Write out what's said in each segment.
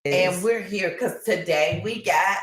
And we're here because today we got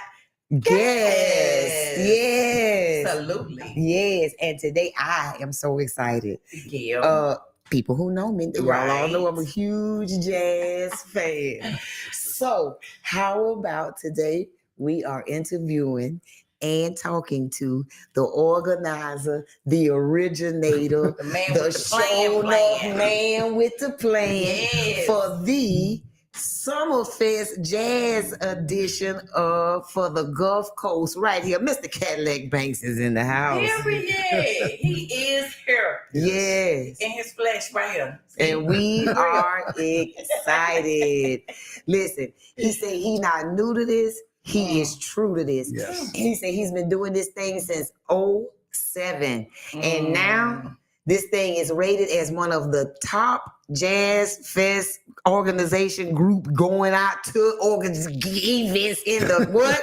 Yes. Yes. Absolutely. Yes. And today I am so excited. Yeah. People who know me, y'all all know I'm a huge jazz fan. So how about today we are interviewing and talking to the organizer, the originator, The man the with the plan. man with the plan Yes. for the Summerfest Jazz Edition for the Gulf Coast right here. Mr. Cadillac Banks is in the house. He is here. Yes. In his flesh right here. And we are excited. Listen, he said he's not new to this. He is true to this. Yes. He said he's been doing this thing since 2007. And now this thing is rated as one of the top jazz fest organization group going out to events in the what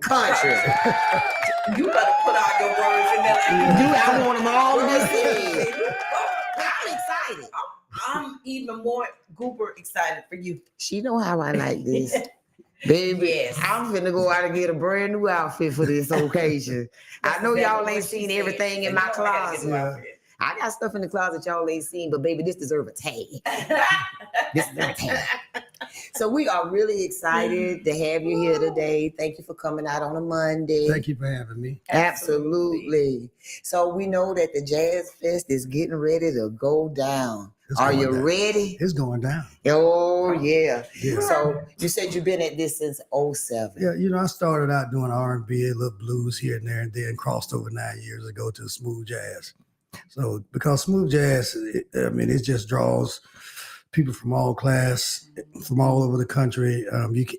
country? You better put out your words in there. I want them all to be said. I'm excited. I'm even more goober excited for you. She know how I like this. Baby, Yes. I'm finna go out and get a brand new outfit for this occasion. I know y'all ain't seen everything in my closet. I got stuff in the closet y'all ain't seen, but baby, this deserves a tag. This deserves a tag. So we are really excited to have you here today. Thank you for coming out on a Monday. Thank you for having me. Absolutely. So we know that the Jazz Fest is getting ready to go down. Are you ready? It's going down. Oh, yeah. Yeah. So you said you've been at this since 2007. Yeah, I started out doing R&B, a little blues here and there, and then crossed over 9 years ago to smooth jazz. So because smooth jazz, it just draws people from all class, from all over the country.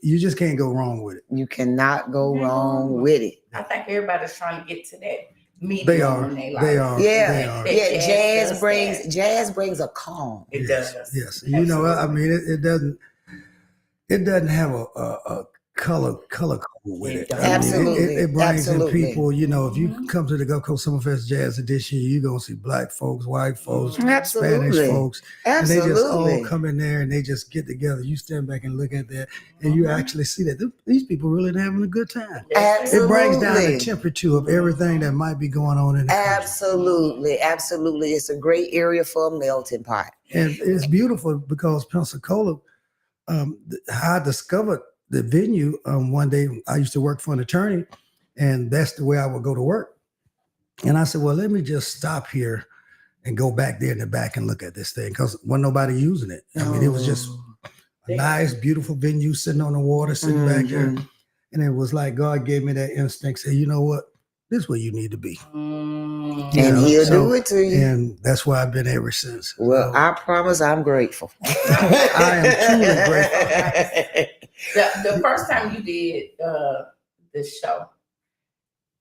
You just can't go wrong with it. You cannot go wrong with it. I think everybody's trying to get to that. They are. Yeah. Jazz brings a calm. It does. Yes. It doesn't have a color code with it. Absolutely. It brings Absolutely. in people, if you come to the Gulf Coast Summerfest Jazz Edition, you're going to see black folks, white folks, Absolutely. Spanish folks. Absolutely. And they just all come in there and they just get together. You stand back and look at that and you actually see that these people really having a good time. Absolutely. It brings down the temperature of everything that might be going on in the country. Absolutely. Absolutely. It's a great area for a melting pot. And it's beautiful because Pensacola, how I discovered the venue, one day I used to work for an attorney, and that's the way I would go to work. And I said, well, let me just stop here and go back there in the back and look at this thing, because wasn't nobody using it. It was just a nice, beautiful venue sitting on the water, sitting back there. And it was like God gave me that instinct, say, you know what? This is where you need to be. And he'll do it to you. And that's why I've been ever since. Well, I promise I'm grateful. I am truly grateful. The first time you did this show,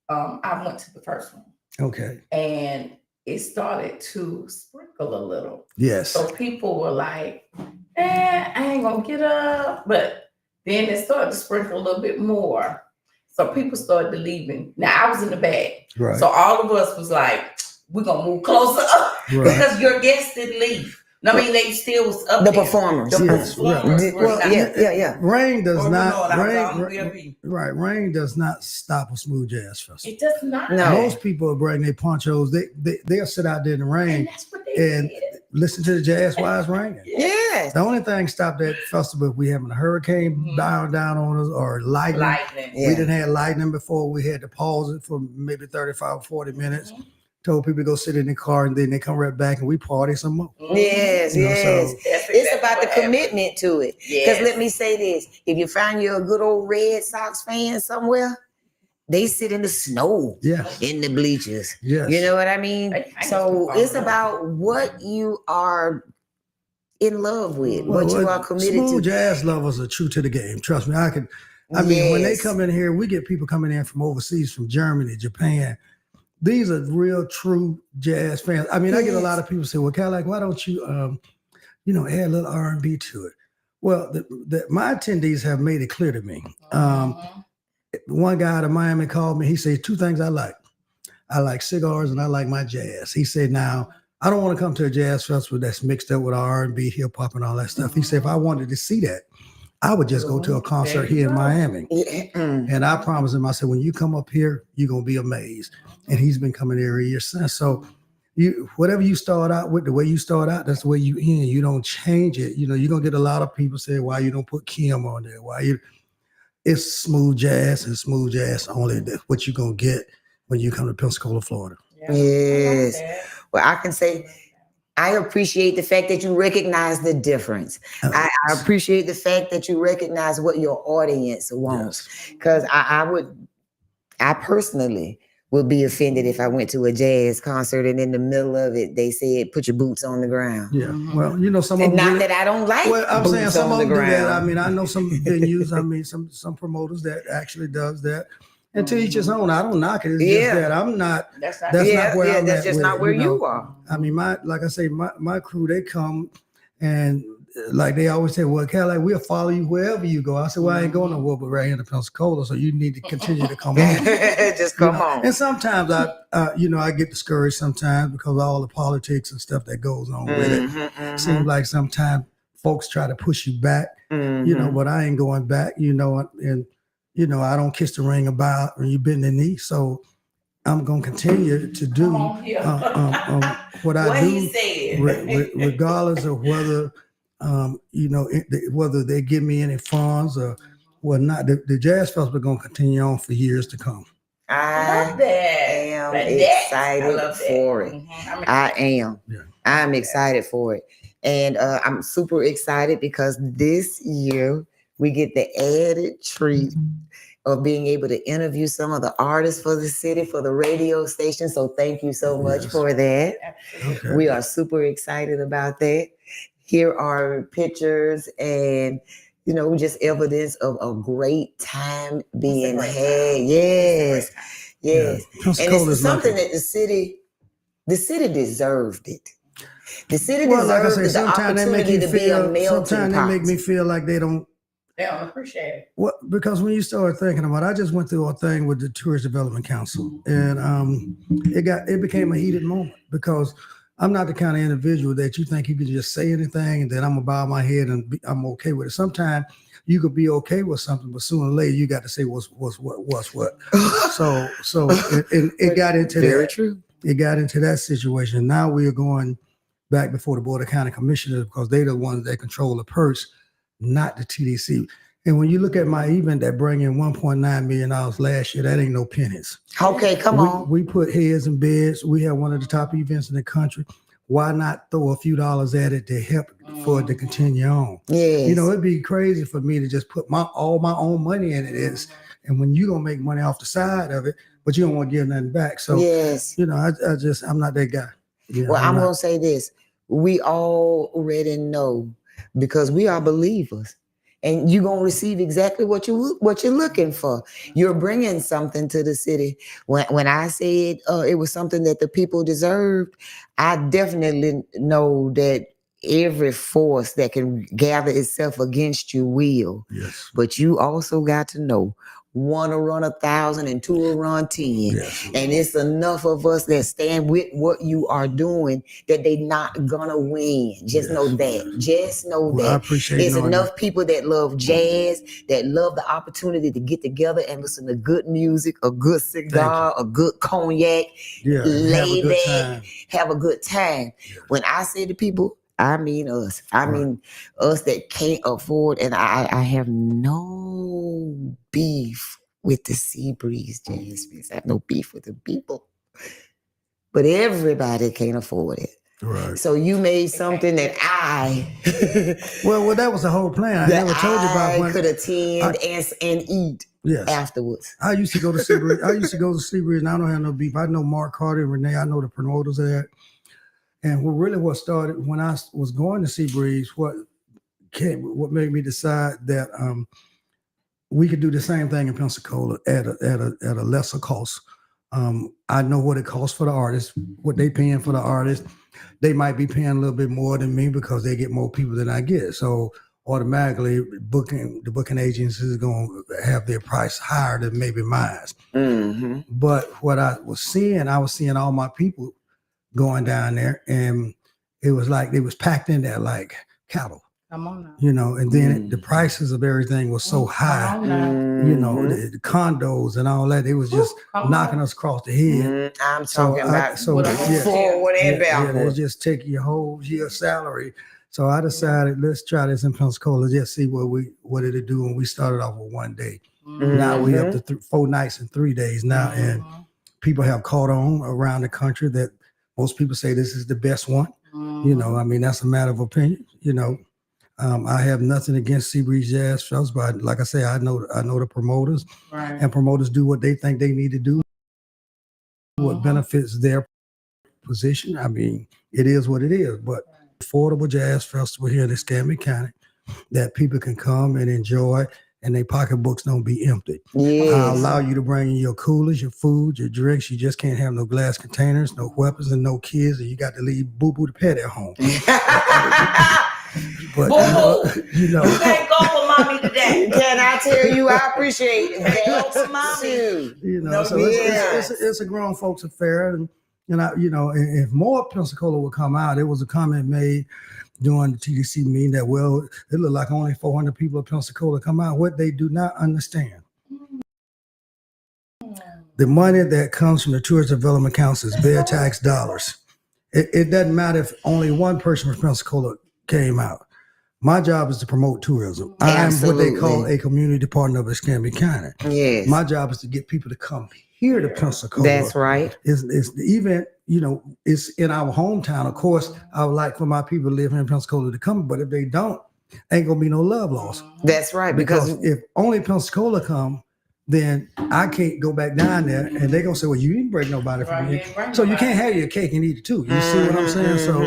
I went to the first one. Okay. And it started to sprinkle a little. Yes. So people were like, I ain't gonna get up. But then it started to sprinkle a little bit more. So people started leaving. Now I was in the back. Right. So all of us was like, we're gonna move closer up because your guests didn't leave. No, I mean they still was up the there. performers. Yeah. Rain does not. Rain does not stop a smooth jazz festival. It does not. No. Most people bring their ponchos. They'll sit out there in the rain And that's what they did. listen to the jazz while it's raining. Yeah. The only thing stopped that festival if we having a hurricane down on us or lightning. Yeah. We didn't have lightning before. We had to pause it for maybe 35 or 40 minutes. Told people to go sit in the car and then they come right back and we party some more. Yes, You know, yes. so- It's about the commitment to it. Because Yes. let me say this. If you find you a good old Red Sox fan somewhere, they sit in the snow in the bleachers. Yes. You know what I mean? So it's about what you are in love with, what you are committed smooth to. jazz lovers are true to the game. Trust me. I mean, when they come in here, we get people coming in from overseas, from Germany, Japan. These are real, true jazz fans. I mean, I get a lot of people say, well, Cadillac, why don't you, add a little R&B to it? Well, my attendees have made it clear to me. One guy out of Miami called me. He said, two things I like. I like cigars and I like my jazz. He said, now, I don't want to come to a jazz festival that's mixed up with R&B, hip hop and all that stuff. He said, if I wanted to see that, I would just go to a concert here in Miami. And I promised him, I said, when you come up here, you're going to be amazed. And he's been coming every year since. So whatever you start out with, the way you start out, that's the way you end. You don't change it. You know, you're going to get a lot of people saying, why you don't put Kim on there? It's smooth jazz and smooth jazz only. That's what you're going to get when you come to Pensacola, Florida. Yes. Well, I can say, I appreciate the fact that you recognize the difference. I appreciate the fact that you recognize what your audience wants. Because I personally would be offended if I went to a jazz concert and in the middle of it, they said, put your boots on the ground. Yeah. Well, you know, some of them. Not that I don't like Well, I'm saying some of them do that. I ground. mean, I know some venues, some promoters that actually does that. And to each his own. I don't knock it. It's just that I'm not. That's not where I'm that's at just with not it, where you know? you are. I mean, like I say, my crew, they come and like they always say, well, Cadillac, we'll follow you wherever you go. I said, well, I ain't going nowhere but right here in Pensacola, so you need to continue to come on. Just come on. And sometimes I get discouraged sometimes because of all the politics and stuff that goes on with it. Seems like sometimes folks try to push you back, you know, but I ain't going back, you know, and you know, I don't kiss the ring about when you bend the knee. So I'm going to continue to do what I do, regardless of whether, you know, whether they give me any funds or whatnot. The Jazz Festival is going to continue on for years to come. I am excited for it. I am. Yeah. I'm excited for it. And I'm super excited because this year we get the added treat of being able to interview some of the artists for the city, for the radio station. So thank you so much for that. Okay. We are super excited about that. Here are pictures and, you know, just evidence of a great time being had. Yes. Yes. Yeah. And it's something that the city deserved it. The city deserved the opportunity to be a melting pot. Sometimes they make me feel like they don't appreciate it. Well, because when you start thinking about it, I just went through a thing with the Tourist Development Council, and it became a heated moment because I'm not the kind of individual that you think you can just say anything and then I'm gonna bow my head and I'm okay with it. Sometimes you could be okay with something, but sooner or later you got to say what's what. So it got into very that. True. It got into that situation. Now we are going back before the Board of County Commissioners because they're the ones that control the purse, not the TDC. And when you look at my event that bring in $1.9 million last year, that ain't no pennies. Okay, come on. We put heads in beds. We have one of the top events in the country. Why not throw a few dollars at it to help for it to continue on? Yes. You know, it'd be crazy for me to just put all my own money in it. And when you don't make money off the side of it, but you don't want to give nothing back. So, you know, I'm not that guy. You know, well, I'm going to say this. We already know because we are believers. And you're going to receive exactly what you're looking for. You're bringing something to the city. When I said it was something that the people deserved, I definitely know that every force that can gather itself against you will. Yes. But you also got to know, one will run 1,000 and two will run 10. Yes. And it's enough of us that stand with what you are doing that they not gonna win. Just know that. Just know that. I appreciate There's enough people that love jazz, that love the opportunity to get together and listen to good music, a good cigar, a good cognac, lay back, have a good time. Yes. When I say to people, I mean us. I mean us that can't afford, and I have no beef with the Seabreeze Jazz Fest. I have no beef with the people. But everybody can't afford it. Right. So you made something that well, that was the whole plan. I never told you about when I could attend and eat afterwards. I used to go to Seabreeze. And I don't have no beef. I know Mark Carter and Renee. I know the promoters there. And what started when I was going to Seabreeze, what made me decide that we could do the same thing in Pensacola at a lesser cost. I know what it costs for the artists, what they paying for the artists. They might be paying a little bit more than me because they get more people than I get. So automatically, the booking agencies is going to have their price higher than maybe mine. Mm-hmm. But what I was seeing all my people going down there, and it was like they was packed in there like cattle. Come on now. You know, and then the prices of everything was so high. Come on now. You know, the condos and all that. It was just knocking us across the head. I'm talking about forward and backward. They just take your whole year's salary. So I decided, let's try this in Pensacola, just see what it'll do. And we started off with 1 day. Now we up to 4 nights and 3 days now, and people have caught on around the country that most people say this is the best one. You know, I mean, that's a matter of opinion. You know, I have nothing against Seabreeze Jazz Fest, but like I say, I know the promoters, and promoters do what they think they need to do, what benefits their position. I mean, it is what it is, but affordable jazz festival here in Escambia County that people can come and enjoy, and their pocketbooks don't be empty. I allow you to bring in your coolers, your food, your drinks. You just can't have no glass containers, no weapons, and no kids, and you got to leave boo-boo the pet at home. But you know, you can't go for mommy today. Can I tell you, I appreciate that for mommy. You know, so it's a grown folks affair, and I, you know, if more Pensacola would come out, it was a comment made during the TDC meeting that, well, it looked like only 400 people in Pensacola come out. What they do not understand, the money that comes from the Tourist Development Council is bed tax dollars. It doesn't matter if only one person from Pensacola came out. My job is to promote tourism. I'm what they call a community partner of Escambia County. Yes. My job is to get people to come here to Pensacola. That's right. It's the event, you know, it's in our hometown. Of course, I would like for my people to live here in Pensacola to come, but if they don't, ain't gonna be no love lost. That's right. Because if only Pensacola come, then I can't go back down there, and they're gonna say, well, you didn't break nobody from here. So you can't have your cake and eat it too. You see what I'm saying? So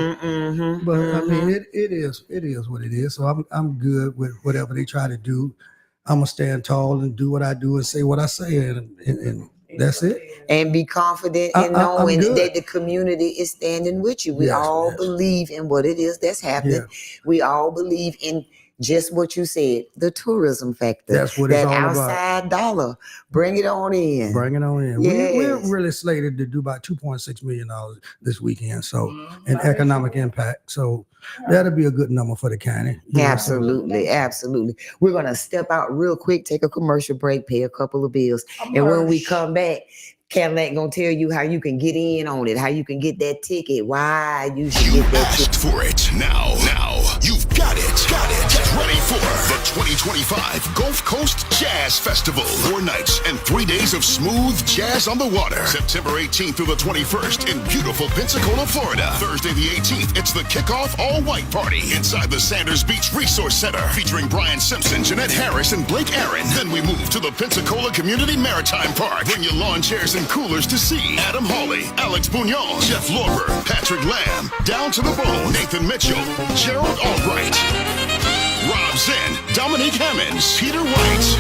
but I mean it is what it is. So I'm good with whatever they try to do. I'm gonna stand tall and do what I do and say what I say, and that's it. And be confident in knowing that the community is standing with you. We all believe in what it is that's happening. We all believe in just what you said, the tourism factor. That's what it's all about. That outside dollar. Bring it on in. Bring it on in. Yes. We're really slated to do about $2.6 million this weekend. So, an economic impact. So, that'll be a good number for the county. Absolutely. Absolutely. We're going to step out real quick, take a commercial break, pay a couple of bills. And when we come back, Cadillac gonna tell you how you can get in on it, how you can get that ticket, why you should get that ticket. Asked for it. Now, you've got it. Get ready for the 2025 Gulf Coast Jazz Festival. 4 nights and 3 days of smooth jazz on the water. September 18th through the 21st in beautiful Pensacola, Florida. Thursday the 18th, it's the kickoff all-white party inside the Sanders Beach Resource Center, featuring Brian Simpson, Jeanette Harris, and Blake Aaron. Then we move to the Pensacola Community Maritime Park. Bring your lawn chairs and coolers to see Adam Hawley, Alex Bugnon, Jeff Lorber, Patrick Lamb, Down to the Bone, Nathan Mitchell, Gerald Albright, Rob Zinn, Dominique Hammonds, Peter White,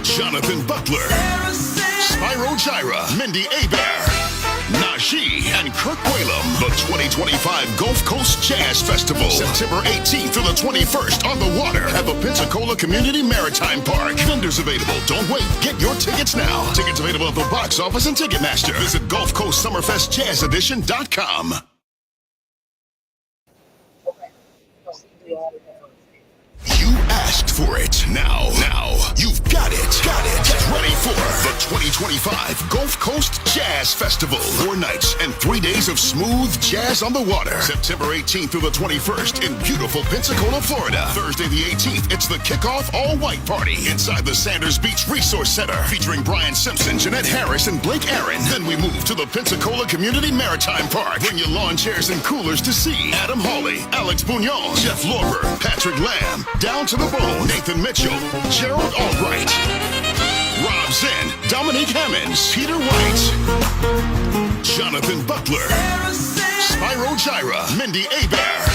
Jonathan Butler, Spyro Gyra, Mindy Abair, Najee, and Kirk Whalum. The 2025 Gulf Coast Jazz Festival, September 18th through the 21st on the water at the Pensacola Community Maritime Park. Vendors available. Don't wait. Get your tickets now. Tickets available at the box office and Ticketmaster. Visit GulfCoastSummerfestJazzEdition.com. You asked for it. Now, you've got it. Get ready for the 2025 Gulf Coast Jazz Festival. 4 nights and 3 days of smooth jazz on the water. September 18th through the 21st in beautiful Pensacola, Florida. Thursday the 18th, it's the kickoff all-white party inside the Sanders Beach Resource Center, featuring Brian Simpson, Jeanette Harris, and Blake Aaron. Then we move to the Pensacola Community Maritime Park. Bring your lawn chairs and coolers to see Adam Hawley, Alex Bugnon, Jeff Lorber, Patrick Lamb, Down to the Bone, Nathan Mitchell, Gerald Albright, Rob Zinn, Dominique Hammonds, Peter White, Jonathan Butler, Spyro Gyra, Mindy Abair,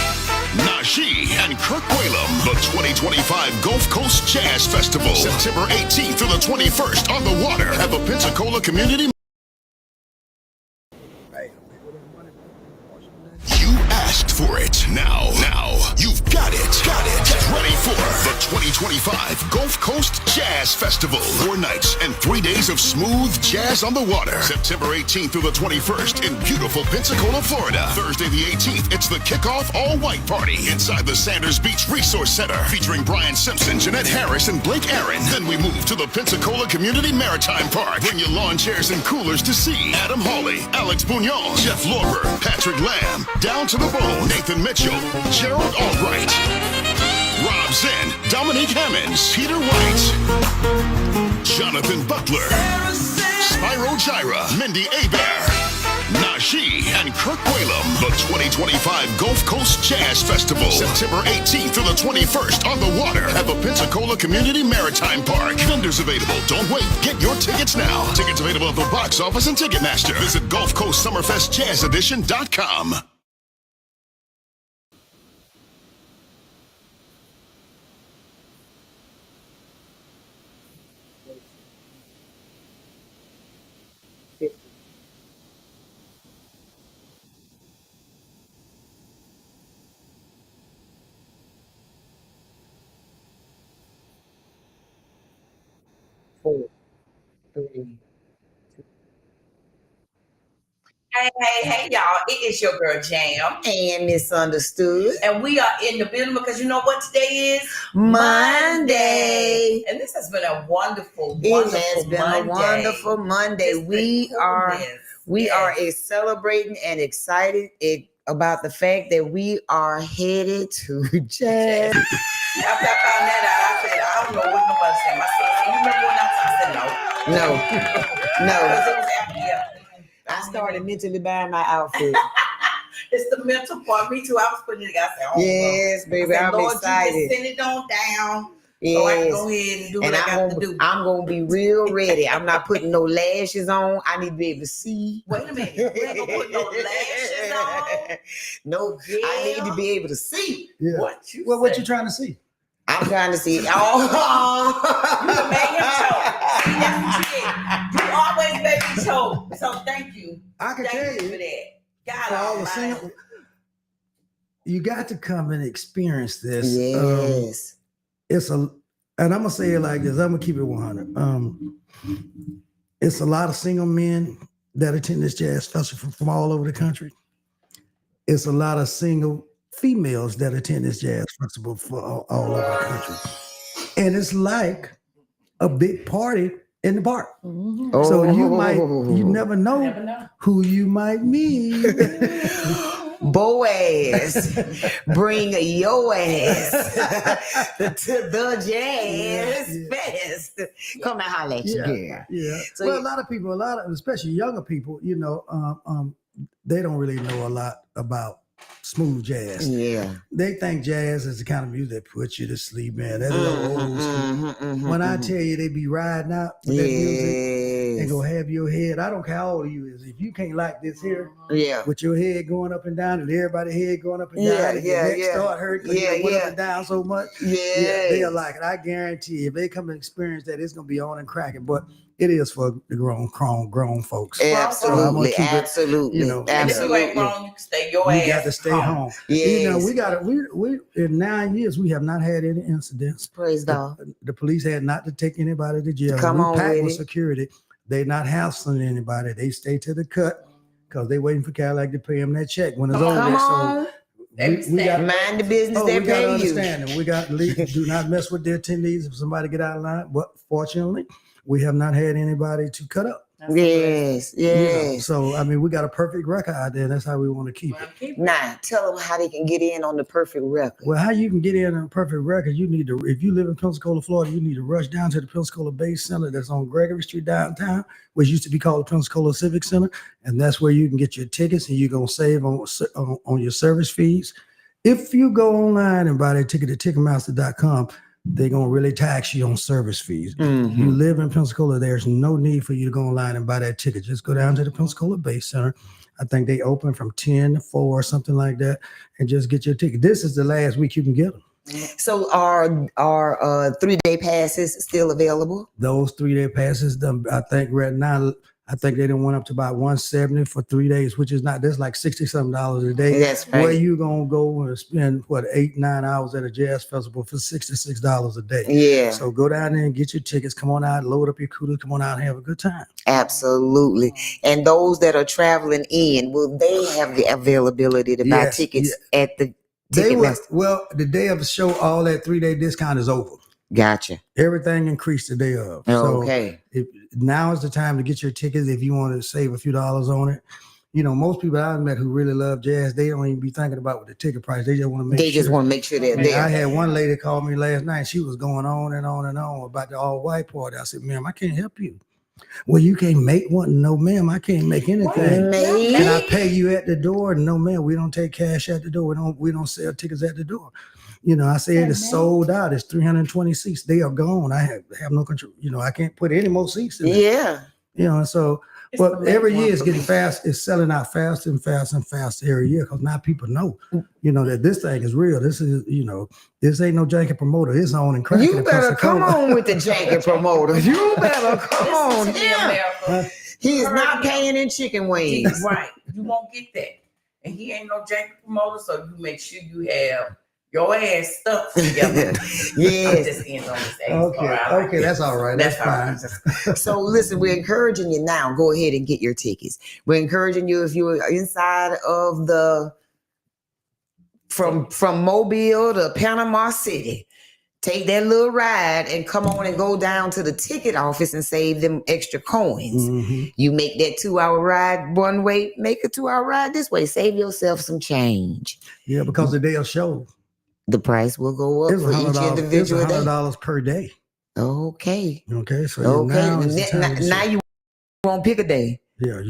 Najee, and Kirk Whalum. The 2025 Gulf Coast Jazz Festival, September 18th through the 21st on the water at the Pensacola Community. You asked for it. Now, you've got it. Get ready for the 2025 Gulf Coast Jazz Festival. 4 nights and 3 days of smooth jazz on the water. September 18th through the 21st in beautiful Pensacola, Florida. Thursday the 18th, it's the kickoff all-white party inside the Sanders Beach Resource Center, featuring Brian Simpson, Jeanette Harris, and Blake Aaron. Then we move to the Pensacola Community Maritime Park. Bring your lawn chairs and coolers to see Adam Hawley, Alex Bugnon, Jeff Lorber, Patrick Lamb, Down to the Bone, Nathan Mitchell, Gerald Albright, Rob Zen, Dominique Hammonds, Peter White, Jonathan Butler, Spyro Gyra, Mindy Abair, Najee, and Kirk Whalum. The 2025 Gulf Coast Jazz Festival, September 18th through the 21st on the water at the Pensacola Community Maritime Park. Vendors available. Don't wait. Get your tickets now. Tickets available at the box office and Ticketmaster. Visit Gulf Coast Summerfest Jazz Edition.com. Four, three. Hey, y'all. It is your girl, Jam. And misunderstood. And we are in the building because you know what today is? Monday. And this has been a wonderful, It has been Monday. a wonderful Monday. Just We the are coolness. celebrating and excited about the fact that we are headed to jazz. After I found that out, I said, I don't know what nobody said. My son said, you remember when I said no? No. Because it was after, yeah. I started mentally buying my outfit. It's the mental part. Me too. I was putting it together. I said, oh, Yes, baby. I said, I'm Lord, excited. you just send it on down. So I can Yes. go ahead and do And what I got to do. I'm gonna be real ready. I'm not putting no lashes on. I need to be able to see. Wait a minute. You ain't gonna put no lashes on? No, I need to be able to see. Yeah. What you What say? you trying to see? I'm trying to see. You done made him choke. See, that's what you did. You always made me choke. So thank you. I can Thank tell you for you. that. For God all the almighty. single, you got to come and experience this. Yes. And I'm gonna say it like this. I'm gonna keep it 100. It's a lot of single men that attend this jazz festival from all over the country. It's a lot of single females that attend this jazz festival for all over the country. And it's like a big party in the park. Oh. So you never know Never know. who you might meet. Boaz, bring your ass to the jazz fest. Come and holler at you, girl. Yeah. So Well, a lot of people, especially younger people, they don't really know a lot about smooth jazz. Yeah. They think jazz is the kind of music that puts you to sleep, man. That's a little old school. When I tell you they be riding out with that music and go have your head, I don't care how old you is. If you can't like this here Yeah. with your head going up and down and everybody's head going up and Yeah, down, and your yeah, neck yeah. start hurting because Yeah, you went yeah. up and down so much. Yeah. They'll like it. I guarantee you, if they come and experience that, it's gonna be on and cracking. But it is for the grown folks. Absolutely. keep it, Absolutely. you know, And if you Absolutely. ain't grown, you can stay your We ass got to stay home. Yes. We in 9 years we have not had any incidents. Praise God. The police had not to take anybody to jail. Come we on packed with with it. security. They not hassling anybody. They stay to the cut because they waiting for Cadillac to pay them that check when it's over. Come So on. we got Mind the business we they got to pay you. understand them. We got do not mess with their attendees if somebody get out of line. But fortunately, we have not had anybody to cut up. Yes. you know. Yes. So I mean, we got a perfect record out there. That's how we want to keep it. Now, tell them how they can get in on the perfect record. Well, how you can get in on a perfect record, you need to, if you live in Pensacola, Florida, you need to rush down to the Pensacola Base Center that's on Gregory Street downtown, which used to be called the Pensacola Civic Center. And that's where you can get your tickets and you're going to save on your service fees. If you go online and buy that ticket at Ticketmaster.com, they're going to really tax you on service fees. Mhm. You live in Pensacola, there's no need for you to go online and buy that ticket. Just go down to the Pensacola Base Center. I think they open from 10 to 4 or something like that, and just get your ticket. This is the last week you can get them. So are 3-day passes still available? Those 3-day passes, I think right now, I think they done went up to about $170 for 3 days, which is that's like $60-something a day. That's right. Where you gonna go and spend 8-9 hours at a jazz festival for $66 a day? Yeah. So go down there and get your tickets. Come on out, load up your cooler. Come on out and have a good time. Absolutely. And those that are traveling in, will they have the availability to buy tickets at the Ticketmaster? Well, the day of the show, all that 3-day discount is over. Gotcha. Everything increased the day of. Okay. So now is the time to get your tickets if you want to save a few dollars on it. You know, most people I've met who really love jazz, they don't even be thinking about the ticket price. They just want to make sure. They just want to make sure they're there. I had one lady call me last night. She was going on and on and on about the all-white party. I said, ma'am, I can't help you. Well, you can't make one. No, ma'am, I can't make anything. Can I pay you at the door? No, ma'am, we don't take cash at the door. We don't sell tickets at the door. You know, I said it's sold out. It's 320 seats. They are gone. I have no control. You know, I can't put any more seats in there. Yeah. You know, so but every year it's getting fast. It's selling out faster and faster and faster every year because now people know, you know, that this thing is real. This is, you know, this ain't no janky promoter. It's on and cracking. You better come on with the janky promoter. You better come on. Yeah. He is not paying in chicken wings. Right. You won't get that. And he ain't no janky promoter, so you make sure you have your ass stuck together. Yes. Okay, that's all right. That's fine. So listen, we're encouraging you now. Go ahead and get your tickets. We're encouraging you if you're inside of from Mobile to Panama City. Take that little ride and come on and go down to the ticket office and save them extra coins. Mm-hmm. You make that 2-hour ride one way, make a 2-hour ride this way. Save yourself some change. Yeah, because the day of show, the price will go up for each individual day. It's $100 per day. Okay. Okay. So okay. Now you won't pick a day. Yeah.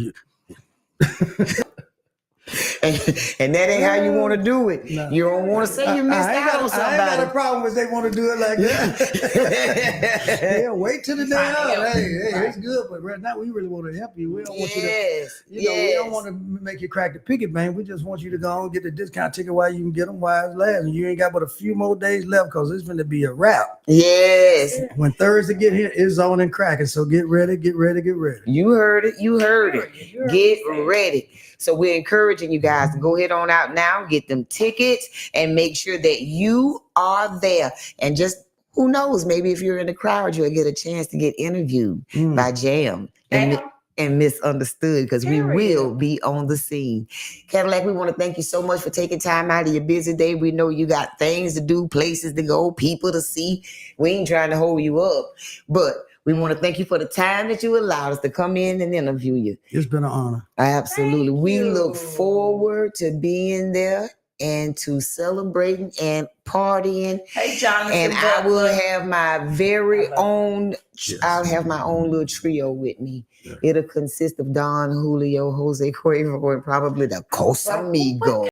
And that ain't how you want to do it. No. You don't want to say you missed out on somebody. I ain't got a problem if they want to do it like that. Yeah, wait till the day out. Hey, it's good, but right now we really want to help you. We don't want you to, we don't want to make you crack the picket, man. We just want you to go and get the discount ticket while you can get them while it's last. And you ain't got but a few more days left because it's going to be a wrap. Yes. When Thursday get here, it's on and cracking. So get ready. You heard it. Get ready. So we're encouraging you guys to go ahead on out now, get them tickets, and make sure that you are there. And just, who knows, maybe if you're in the crowd, you'll get a chance to get interviewed by Jam and Misunderstood, because we will be on the scene. Cadillac, we want to thank you so much for taking time out of your busy day. We know you got things to do, places to go, people to see. We ain't trying to hold you up, but we want to thank you for the time that you allowed us to come in and interview you. It's been an honor. Absolutely. We look forward to being there and to celebrating and partying. Hey, Jonathan. And I will have my very own, I'll have my own little trio with me. Yeah. It'll consist of Don, Julio, Jose Cuervo, and probably the Cosamigos.